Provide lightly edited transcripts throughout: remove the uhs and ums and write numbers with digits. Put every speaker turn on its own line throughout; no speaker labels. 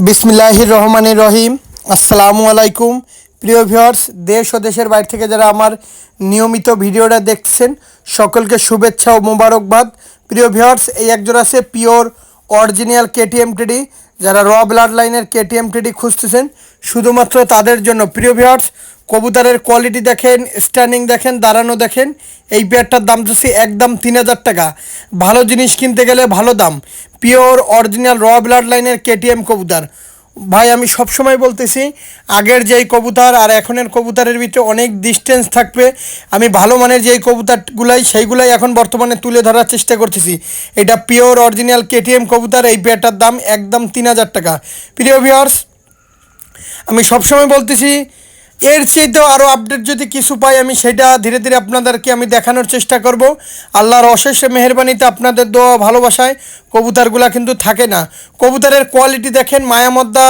বিসমিল্লাহির রহমানির রহিম। আসসালামু আলাইকুম প্রিয় ভিউয়ার্স, দেশ ও দেশের বাইরে থেকে যারা আমার নিয়মিত ভিডিওটা দেখছেন সকলকে শুভেচ্ছা ও মোবারকবাদ। প্রিয় ভিউয়ার্স, এই একজোড়া আছে পিওর অরিজিনাল কেটিএম টেডি। যারা র ব্লাড লাইনের কেটিএম টেডি খুঁজতেছেন শুধুমাত্র তাদের জন্য। প্রিয় ভিউয়ার্স, কবুতরের কোয়ালিটি দেখেন, স্ট্যান্ডিং দেখেন, দাঁড়ানো দেখেন। এই পেয়ারটার দাম যাচ্ছে একদম 3000 টাকা। ভালো জিনিস কিনতে গেলে ভালো দাম। পিওর অরিজিনাল র ব্লাড লাইনের কেটিএম কবুতর। ভাই আমি সবসময় বলতেছি, আগের যেই কবুতর আর এখনের কবুতরের ভিতরে অনেক ডিস্টেন্স থাকবে। আমি ভালো মানের যেই কবুতরগুলাই সেইগুলাই এখন বর্তমানে তুলে ধরার চেষ্টা করতেছি। এটা পিওর অরিজিনাল কেটিএম কবুতর। এই পেয়ারটার দাম একদম 3000 টাকা। প্রিয় ভিউয়ার্স, আমি সবসময় বলতেছি এর চেয়েতেও আরও আপডেট যদি কিছু পাই আমি সেটা ধীরে ধীরে আপনাদেরকে আমি দেখানোর চেষ্টা করব। আল্লাহর অশেষ মেহেরবানিতে আপনাদের দোয়া ভালোবাসায় কবুতরগুলা কিন্তু থাকে না। কবুতরের কোয়ালিটি দেখেন, মায়ামদ্দা,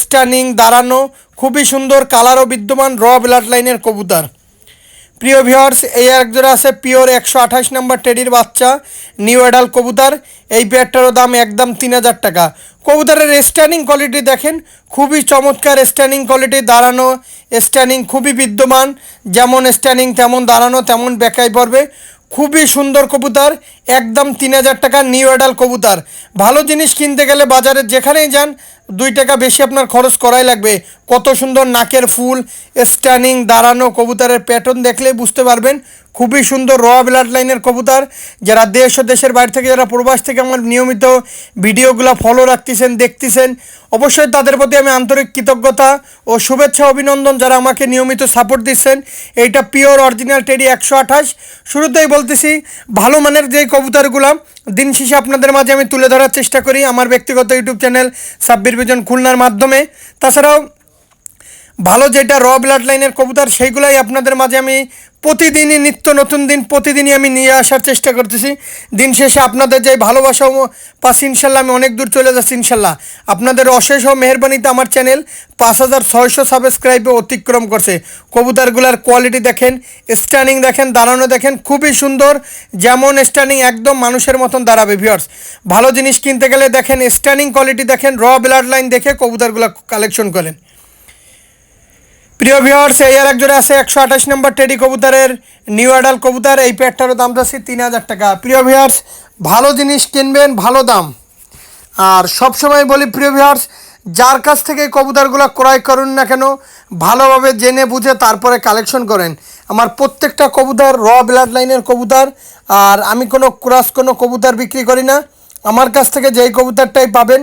স্ট্যান্ডিং, দাঁড়ানো খুবই সুন্দর, কালারও বিদ্যমান, র ব্লাড লাইনের কবুতর। প্রিয় ভিউয়ার্স, এই একজোড়া আছে পিওর 128 নম্বর টেডির বাচ্চা, নিউ অ্যাডাল কবুতর। এই পেয়ারটারও দাম একদম 3000 টাকা। কবুতরের স্ট্যান্ডিং কোয়ালিটি দেখেন, খুবই চমৎকার স্ট্যান্ডিং কোয়ালিটি, দাঁড়ানো স্ট্যান্ডিং খুবই বিদ্যমান। যেমন স্ট্যান্ডিং তেমন দাঁড়ানো তেমন বেকায় পড়বে। খুবই সুন্দর কবুতর, একদম 3000 টাকা নিউ অ্যাডাল কবুতর। ভালো জিনিস কিনতে গেলে বাজারে যেখানেই যান 2 টাকা বেশি আপনার খরচ করাই লাগবে। কত সুন্দর নাকের ফুল, স্ট্যান্ডিং, দাঁড়ানো, কবুতরের প্যাটার্ন দেখলে বুঝতে পারবেন খুবই সুন্দর র ব্লাড লাইনের কবুতর। যারা দেশ ও দেশের বাইরে থেকে, যারা প্রবাস থেকে আমার নিয়মিত ভিডিওগুলো ফলো রাখতেছেন, দেখতেছেন, অবশ্যই তাদের প্রতি আমি আন্তরিক কৃতজ্ঞতা ও শুভেচ্ছা অভিনন্দন। যারা আমাকে নিয়মিত সাপোর্ট দিচ্ছেন, এইটা পিওর অরিজিনাল টেডি 128। শুরুতেই বলতেছি, ভালো মানের যেই কবুতরগুলো দিন শেষে আপনাদের মাঝে আমি তুলে ধরার চেষ্টা করি আমার ব্যক্তিগত ইউটিউব চ্যানেল সাব্বির ভিজন খুলনার মাধ্যমে। তাছাড়াও ভালো যেটা র ব্লাড লাইনের কবুতর সেইগুলাই আপনাদের মাঝে আমি প্রতিদিনই, নিত্য নতুন দিন প্রতিদিনই আমি নিয়ে আসার চেষ্টা করতেছি। দিন শেষে আপনাদের যে ভালোবাসা পাচ্ছি ইনশাল্লাহ আমি অনেক দূর চলে যাচ্ছি ইনশাল্লাহ। আপনাদের অশেষ ও মেহরবানিতে আমার চ্যানেল 5600 সাবস্ক্রাইবে অতিক্রম করছে। কবুতরগুলোর কোয়ালিটি দেখেন, স্ট্যান্ডিং দেখেন, দাঁড়ানো দেখেন খুবই সুন্দর। যেমন স্ট্যান্ডিং একদম মানুষের মতন দাঁড়াবে। ভিউয়ার্স, ভালো জিনিস কিনতে গেলে দেখেন স্ট্যান্ডিং কোয়ালিটি দেখেন, র ব্লাড লাইন দেখে কবুতরগুলো কালেকশন করেন। প্রিয় ভিউয়ার্স, এই আর একজোড়া আছে 128 নম্বর টেডি কবুতরের নিউ অ্যাডাল কবুতর। এই পেয়ারটারও দাম যাচ্ছে 3000 টাকা। প্রিয় ভিউয়ার্স, ভালো জিনিস কিনবেন, ভালো দাম। আর সবসময় বলি প্রিয় ভিউয়ার্স, যার কাছ থেকে কবুতরগুলো ক্রয় করুন না কেন ভালোভাবে জেনে বুঝে তারপরে কালেকশন করেন। আমার প্রত্যেকটা কবুতর র ব্লাড লাইনের কবুতর। আর আমি কোনো কবুতর বিক্রি করি না। আমার কাছ থেকে যেই কবুতরটাই পাবেন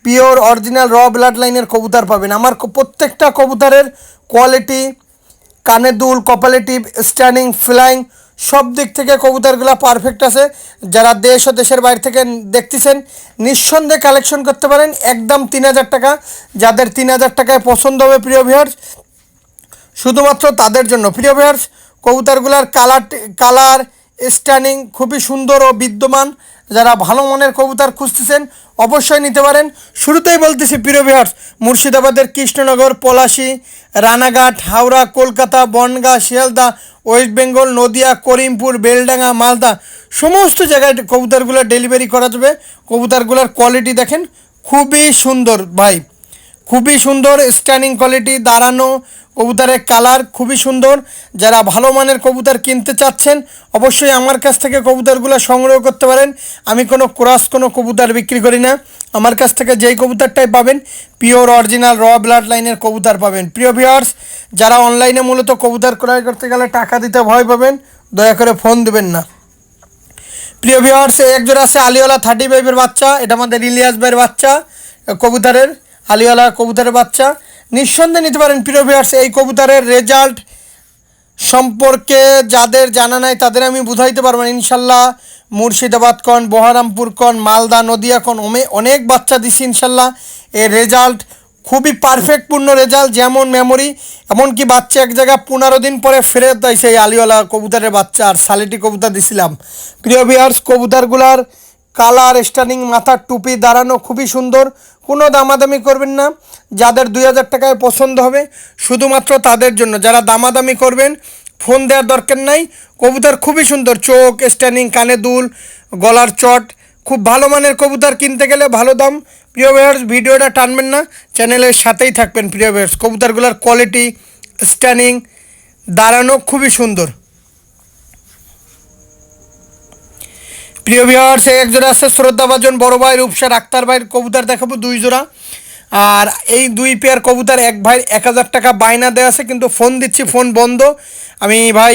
পিওর অরিজিনাল র ব্লাড লাইনের কবুতর পাবেন। আমার প্রত্যেকটা কবুতরের কোয়ালিটি, কানে দুল, কপালেটিভ, স্ট্যান্ডিং, ফ্লাইং সব দিক থেকে কবুতরগুলো পারফেক্ট আছে। যারা দেশ ও দেশের বাইরে থেকে দেখতেছেন নিঃসন্দেহে কালেকশন করতে পারেন একদম 3000 টাকা। যাদের 3000 টাকায় পছন্দ হবে প্রিয় ভিউয়ার্স, শুধুমাত্র তাদের জন্য। প্রিয় ভিউয়ার্স, কবুতরগুলোর কালার স্ট্যান্ডিং খুবই সুন্দর ও বিদ্যমান। যারা ভালো মনের কবুতর খুঁজতেছেন অবশ্যই নিতে পারেন। শুরুতেই বলতেছি প্রিয় ভিউয়ার্স, মুর্শিদাবাদের কৃষ্ণনগর, পলাশী, রানাঘাট, হাওড়া, কলকাতা, বনগাঁ, শিয়ালদা, ওয়েস্ট বেঙ্গল, নদিয়া, করিমপুর, বেলডাঙ্গা, মালদা সমস্ত জায়গায় কবুতরগুলো ডেলিভারি করা যাবে। কবুতরগুলোর কোয়ালিটি দেখেন খুবই সুন্দর ভাই, খুবই সুন্দর স্ট্যান্ডিং কোয়ালিটি, দাঁড়ানো, কবুতরের কালার খুবই সুন্দর। যারা ভালো মানের কবুতর কিনতে চাচ্ছেন অবশ্যই আমার কাছ থেকে কবুতরগুলো সংগ্রহ করতে পারেন। আমি কোনো কবুতর বিক্রি করি না। আমার কাছ থেকে যেই কবুতরটাই পাবেন পিওর অরিজিনাল র ব্লাড লাইনের কবুতর পাবেন। প্রিয় ভিউয়ার্স, যারা অনলাইনে মূলত কবুতর ক্রয় করতে গেলে টাকা দিতে ভয় পাবেন, দয়া করে ফোন দেবেন না। প্রিয় ভিউয়ার্স, একজোড়া আছে আলিওয়ালা 35-এর বাচ্চা। এটা আমাদের ইলিয়াস ভাইয়ের বাচ্চা কবুতরের, আলিওয়ালা কবুতরের বাচ্চা নিঃসন্দেহে নিতে পারেন। প্রিয় ভিউয়ার্স, এই কবুতরের রেজাল্ট সম্পর্কে যাদের জানা নাই তাদের আমি বুঝাইতে পারবো না ইনশাল্লাহ। মুর্শিদাবাদ কন, বহরমপুর কন, মালদা, নদিয়া কন অনেক বাচ্চা দিচ্ছি ইনশাল্লাহ। এর রেজাল্ট খুবই পারফেক্টপূর্ণ রেজাল্ট, যেমন মেমোরি। এমনকি বাচ্চা এক জায়গায় 15 দিন পরে ফেরত দিয়েছে এই আলিওয়ালা কবুতরের বাচ্চা। আর সালিটি কবুতর দিছিলাম। প্রিয় ভিউয়ার্স, কবুতরগুলার কালার, স্ট্যান্ডিং, মাথার টুপি, দাঁড়ানো খুবই সুন্দর। কোনো দামাদামি করবেন না। যাদের 2000 টাকায় পছন্দ হবে শুধুমাত্র তাদের জন্য। যারা দামাদামি করবেন ফোন দেওয়ার দরকার নাই। কবুতর খুবই সুন্দর, চোখ, স্ট্যান্ডিং, কানে দুল, গলার চট, খুব ভালো মানের কবুতর কিনতে গেলে ভালো দাম। প্রিয় ভিউয়ার্স ভিডিওটা টানবেন না, চ্যানেলের সাথেই থাকবেন। প্রিয় ভিউয়ার্স কবুতরগুলোর কোয়ালিটি, স্ট্যান্ডিং, দাঁড়ানো খুবই সুন্দর। প্রিয় ভিউয়ার্স এক জোড়া আছে শ্রদ্ধাভাজন বড় ভাই রূপসার আক্তার ভাইয়ের কবুতর দেখাবো 2 জোড়া। আর এই 2 পেয়ার কবুতর এক ভাই 1000 টাকা বায়না দেওয়া আছে, কিন্তু ফোন দিচ্ছি, ফোন বন্ধ। আমি ভাই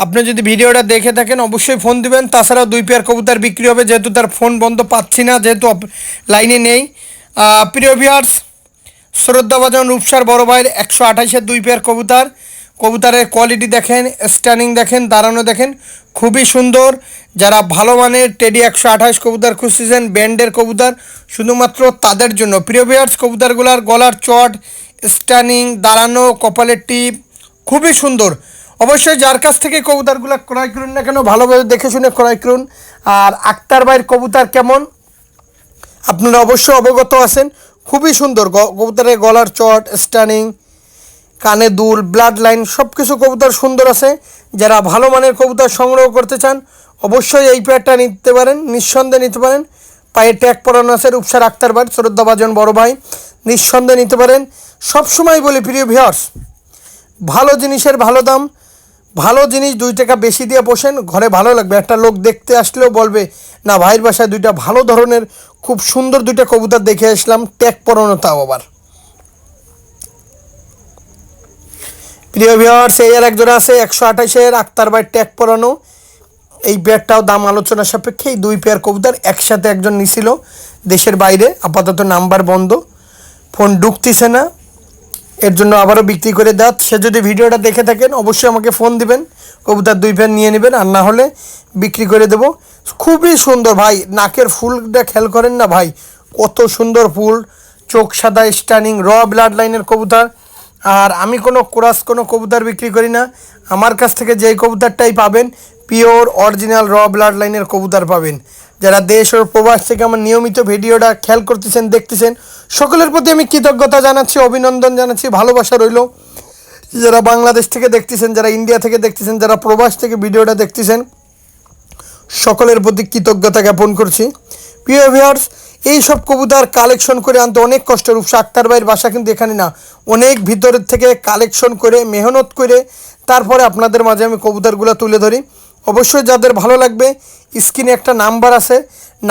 আপনি যদি ভিডিওটা দেখে থাকেন অবশ্যই ফোন দিবেন। তাছাড়াও 2 পেয়ার কবুতর বিক্রি হবে, যেহেতু তার ফোন বন্ধ পাচ্ছি না, যেহেতু লাইনে নেই। প্রিয় ভিউয়ার্স শ্রদ্ধাভাজন রূপসার বড় ভাইয়ের 128-এর 2 পেয়ার কবুতর। কবুতরের কোয়ালিটি দেখেন, স্ট্যান্ডিং দেখেন, দাঁড়ানো দেখেন, খুবই সুন্দর। যারা ভালো মানের টেডি 128 কবুতর খুঁজতেছেন, ব্যান্ডের কবুতর, শুধুমাত্র তাদের জন্য। প্রিয় ভিউয়ার্স কবুতরগুলার গলার চট, স্ট্যান্ডিং, দাঁড়ানো, কপালের টিপ খুবই সুন্দর। অবশ্যই যার কাছ থেকে কবুতরগুলো ক্রয় করুন না কেন ভালোভাবে দেখে শুনে ক্রয় করুন। আর আক্তার ভাইয়ের কবুতর কেমন আপনারা অবশ্যই অবগত আছেন, খুবই সুন্দর। কবুতরের গলার চট, স্ট্যান্ডিং, কানে দুল, ব্লাড লাইন সব কিছু কবুতর সুন্দর আছে। যারা ভালো মানের কবুতর সংগ্রহ করতে চান অবশ্যই এই পেয়ারটা নিতে পারেন, নিঃসন্দেহে নিতে পারেন। পায়ে ট্যাগ পরানো আছে রূপসার আক্তার ভাই, শ্রদ্ধাভাজন বড় ভাই, নিঃসন্দেহে নিতে পারেন। সবসময় বলি প্রিয় ভিউয়ার্স ভালো জিনিসের ভালো দাম, ভালো জিনিস 2 টাকা বেশি দিয়ে বসেন, ঘরে ভালো লাগবে। একটা লোক দেখতে আসলেও বলবে না ভাইয়ের বাসায় 2টা ভালো ধরনের খুব সুন্দর 2টা কবুতর দেখে আসলাম, ট্যাগ পরানো তাও আবার। প্রিয় ভিউয়ার্স এই আর এক জোড়া আছে 128-এর আক্তার ভাই ট্যাগ পরানো। এই পেয়ারটাও দাম আলোচনা সাপেক্ষে। এই 2 পেয়ার কবুতর একসাথে একজন নিছিল দেশের বাইরে, আপাতত নাম্বার বন্ধ, ফোন ঢুকতেছে না, এর জন্য আবারও বিক্রি করে দেওয়া। সে যদি ভিডিওটা দেখে থাকেন অবশ্যই আমাকে ফোন দিবেন, কবুতর 2 পেয়ার নিয়ে নেবেন, আর না হলে বিক্রি করে দেব। খুবই সুন্দর ভাই, নাকের ফুলটা খেয়াল করেন না ভাই, কত সুন্দর ফুল, চোখ সাদা, স্ট্যান্ডিং, র ব্লাড লাইনের কবুতর। আর আমি কোনো ক্রস কোনো কবুতর বিক্রি করি না, আমার কাছ থেকে যেই কবুতরটাই পাবেন পিওর অরিজিনাল র ব্লাড লাইনের কবুতর পাবেন। যারা দেশ ও প্রবাস থেকে আমার নিয়মিত ভিডিওটা খেয়াল করতেছেন, দেখতেছেন, সকলের প্রতি আমি কৃতজ্ঞতা জানাচ্ছি, অভিনন্দন জানাচ্ছি, ভালোবাসা রইল। যারা বাংলাদেশ থেকে দেখতেছেন, যারা ইন্ডিয়া থেকে দেখতেছেন, যারা প্রবাস থেকে ভিডিওটা দেখতেছেন, সকলের প্রতি কৃতজ্ঞতা জ্ঞাপন করছি। প্রিয় ভিউয়ার্স এই সব কবুতর কালেকশন করে আনতে অনেক কষ্ট। রূপসা আক্তার ভাইয়ের বাসা কিন্তু এখানে না, অনেক ভিতরের থেকে কালেকশন করে মেহনত করে তারপরে আপনাদের মাঝে আমি কবুতরগুলো তুলে ধরি। অবশ্যই যাদের ভালো লাগবে স্ক্রিনে একটা নাম্বার আছে,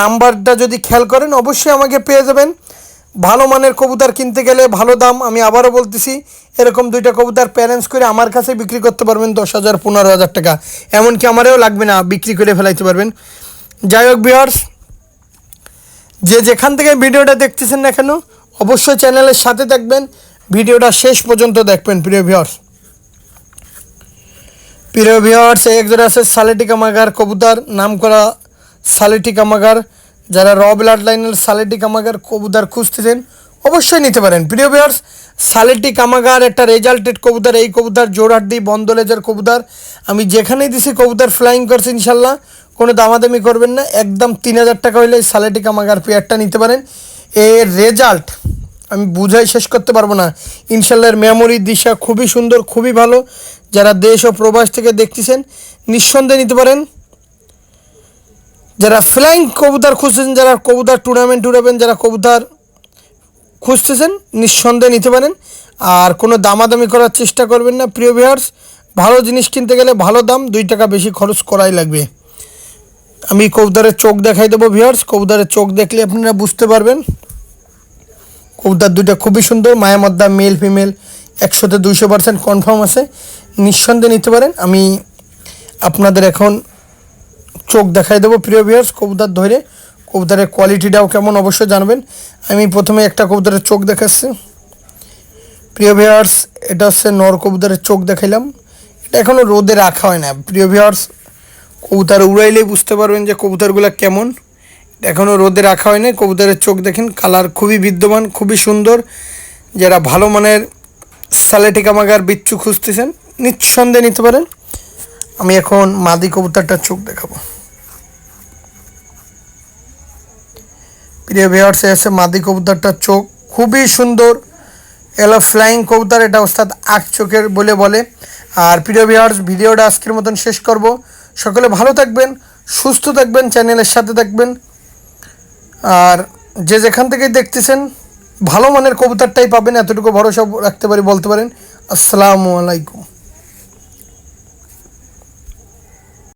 নাম্বারটা যদি খেয়াল করেন অবশ্যই আমাকে পেয়ে যাবেন। ভালো মানের কবুতর কিনতে গেলে ভালো দাম, আমি আবারও বলতেছি, এরকম 2টা কবুতর প্যারেন্টস করে আমার কাছে বিক্রি করতে পারবেন 10,000 15,000 টাকা, এমনকি আমারও লাগবে না, বিক্রি করে ফেলাইতে পারবেন। যাই হোক ভিউয়ার্স যে যেখান থেকে ভিডিওটা দেখতেছেন না কেন অবশ্যই চ্যানেলের সাথে থাকবেন, ভিডিওটা শেষ পর্যন্ত দেখবেন। প্রিয় ভিউয়ার্স এক জোড়া আছে সালেটি কামাগার কবুতর, নাম করা সালেটি কামাগার। যারা র ব্লাড লাইনের সালেটি কামাগার কবুতর খুঁজতেছেন অবশ্যই নিতে পারেন। প্রিয় ভিউয়ার্স সালেটি কামাগার একটা রেজাল্টেড কবুতর, এই কবুতর জোড়হাড্ডি বন্ধ লেজার কবুতর, আমি যেখানেই দিছি কবুতর ফ্লাইং করছে ইনশাল্লাহ, কোনো দামাদামি করবেন না, একদম 3000 টাকা হলে এই সালেটি কামাগার পেয়ারটা নিতে পারেন। এর রেজাল্ট আমি বুঝাই শেষ করতে পারবো না। ইনশাল্লাহর মেমোরি দিশা খুবই সুন্দর, খুবই ভালো। যারা দেশ ও প্রবাস থেকে দেখতেছেন নিঃসন্দেহে নিতে পারেন। যারা ফ্লাইং কবুতর খুঁজতেছেন, যারা কবুতর টুর্নামেন্ট উড়াবেন, যারা কবুতর খুঁজতেছেন নিঃসন্দেহে নিতে পারেন। আর কোনো দামাদামি করার চেষ্টা করবেন না। প্রিয় ভিউয়ার্স ভালো জিনিস কিনতে গেলে ভালো দাম, 2 টাকা বেশি খরচ করাই লাগবে। আমি কবুতরের চোখ দেখাই দেবো ভিউয়ার্স, কবুতরের চোখ দেখলে আপনারা বুঝতে পারবেন। কবুতর 2টা খুবই সুন্দর, মায়া মদ্দা, মেল ফিমেল 100তে 200% কনফার্ম আছে, নিঃসন্দেহে নিতে পারেন। আমি আপনাদের এখন চোখ দেখাই দেবো প্রিয় ভিউয়ার্স, কবুতর ধরে কবুতরের কোয়ালিটিটাও কেমন অবশ্যই জানবেন। আমি প্রথমে একটা কবুতরের চোখ দেখাচ্ছি। প্রিয় ভিউয়ার্স এটা হচ্ছে নর কবুতরের চোখ দেখাইলাম, এটা এখনও রোদে রাখা হয় না। প্রিয় ভিউয়ার্স কবুতর উড়াইলেই বুঝতে পারবেন যে কবুতরগুলো কেমন, এখনও রোদে রাখা হয় না। কবুতরের চোখ দেখেন, কালার খুবই বিদ্যমান, খুবই সুন্দর। যারা ভালো মানের সালেটি কামাগার বিচ্ছু খুঁজতেছেন নিঃসন্দেহে নিতে পারেন। আমি এখন মাদি কবুতরটার চোখ দেখাবো। প্রিয় ভিউয়ার্স আছে মাদি কবুতরটার চোখ খুবই সুন্দর, এলো ফ্লাইং কবুতর, এটা ওস্তাদ 8 চোখের বলে। আর প্রিয় ভিউয়ার্স ভিডিওটা আজকের মতন শেষ করব। সকলে ভালো থাকবেন, সুস্থ থাকবেন, চ্যানেলের সাথে থাকবেন। আর যে যেখান থেকে দেখতেছেন ভালো মানের কবুতরটাই পাবেন, এতটুকু ভরসা রাখতে পারি, বলতে পারেন। আসসালামু আলাইকুম।